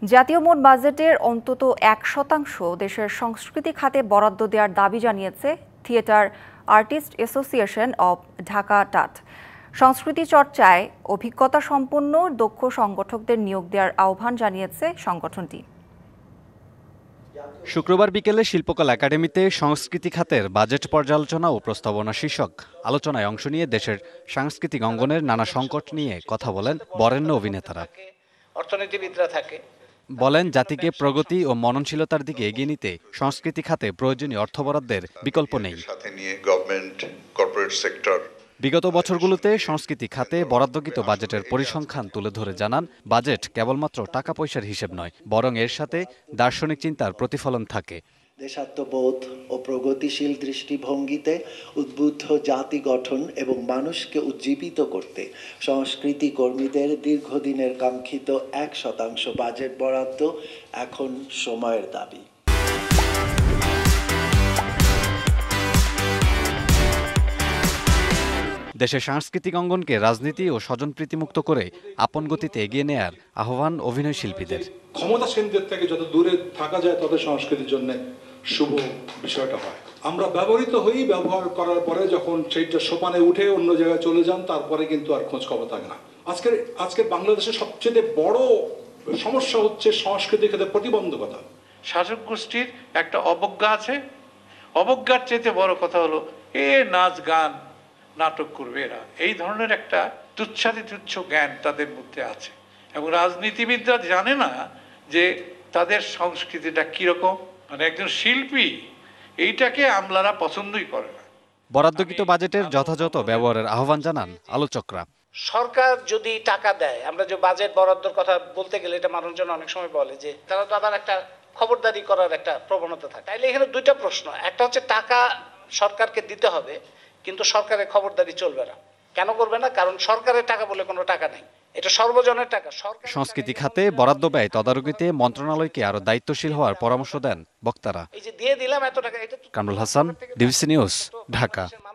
জাতীয় মোট বাজেটের অন্তত 1% দেশের সংস্কৃতি খাতে বরাদ্দ দেওয়ার দাবি জানিয়েছে theatre artist association of Dhaka টাট। সংস্কৃতি চর্চায় অভিজ্ঞতা সম্পন্ন দক্ষ সংগঠকদের নিয়োগ দেওয়ার আহ্বান জানিয়েছে সংগঠনটি। শুক্রবার বিকেলে শিল্পকলা একাডেমিতে সংস্কৃতি খাতের বাজেট পর্যালোচনা ও প্রস্তাবনা শীর্ষক আলোচনায় অংশ নিয়ে দেশের সাংস্কৃতিক অঙ্গনের নানা সংকট নিয়ে কথা বলেন বরেণ্য অভিনেতারা। অর্থনীতিবিদরা থাকে বলেন, জাতিকে প্রগতি ও মননশীলতার দিকে এগিয়ে নিতে সংস্কৃতি খাতে প্রয়োজনীয় অর্থ বরাদ্দের বিকল্প নেই। বিগত বছরগুলোতে সংস্কৃতি খাতে বরাদ্দকৃত বাজেটের পরিসংখ্যান তুলে ধরে জানান, বাজেট কেবলমাত্র টাকা পয়সার হিসেব নয়, বরং এর সাথে দার্শনিক চিন্তার প্রতিফলন থাকে। দেশাত্মবোধ ও প্রগতিশীল দৃষ্টিভঙ্গিতে উদ্বুদ্ধ জাতি গঠন এবং মানুষকে উজ্জীবিত করতে সংস্কৃতি কর্মীদের দীর্ঘদিনের কাঙ্ক্ষিত 1% বাজেট বরাদ্দ এখন সময়ের দাবি। দেশের সাংস্কৃতিক অঙ্গনকে রাজনীতি ও স্বজনপ্রীতিমুক্ত করে আপন গতিতে এগিয়ে নেয়ার আহ্বান অভিনয় শিল্পীদের। ক্ষমতাসীনদের থেকে যত দূরে থাকা যায় তত সংস্কৃতির জন্য শুভ বিষয়টা হয়। আমরা ব্যবহৃত হই, ব্যবহার করার পরে যখন সেইটা সোপানে উঠে অন্য জায়গায় চলে যান, তারপরে কিন্তু আর খোঁজ খবর থাকে না। আজকের বাংলাদেশের সবচেয়ে বড় সমস্যা হচ্ছে সংস্কৃতির ক্ষেত্রে প্রতিবন্ধকতা। শাসক গোষ্ঠীর একটা অবজ্ঞা আছে। অবজ্ঞার চাইতে বড় কথা হলো নাচ গান নাটক করবে এরা, এই ধরনের একটা তুচ্ছাতি তুচ্ছ জ্ঞান তাদের মধ্যে আছে এবং রাজনীতিবিদরা জানে না যে তাদের সংস্কৃতিটা কিরকম। মানে একজন শিল্পী এইটাকে আমলারা পছন্দই করে না। বরাদ্দকৃত বাজেটের যথাযথ ব্যবহারের আহ্বান জানান আলোচকরা। সরকার যদি টাকা দেয়, আমরা যে বাজেট বরাদ্দর কথা বলতে গেলে এটা মানুষজন অনেক সময় বলে যে তারা তো আবার একটা খবরদারি করার একটা প্রবণতা থাকে। তাইলে এখানে দুইটা প্রশ্ন, একটা হচ্ছে টাকা সরকারকে দিতে হবে, কিন্তু সরকারের খবরদারি চলবে না। কেন করবে না? কারণ সরকারের টাকা বলে কোনো টাকা নেই, এটা সর্বজনের টাকা। সংস্কৃতি খাতে বরাদ্দ ব্যয় তদারকিতে মন্ত্রণালয়কে আরো দায়িত্বশীল হওয়ার পরামর্শ দেন বক্তারা। এই যে দিয়ে দিলাম এত টাকা, এটা কামরুল হাসান, ডিবিসি নিউজ, ঢাকা।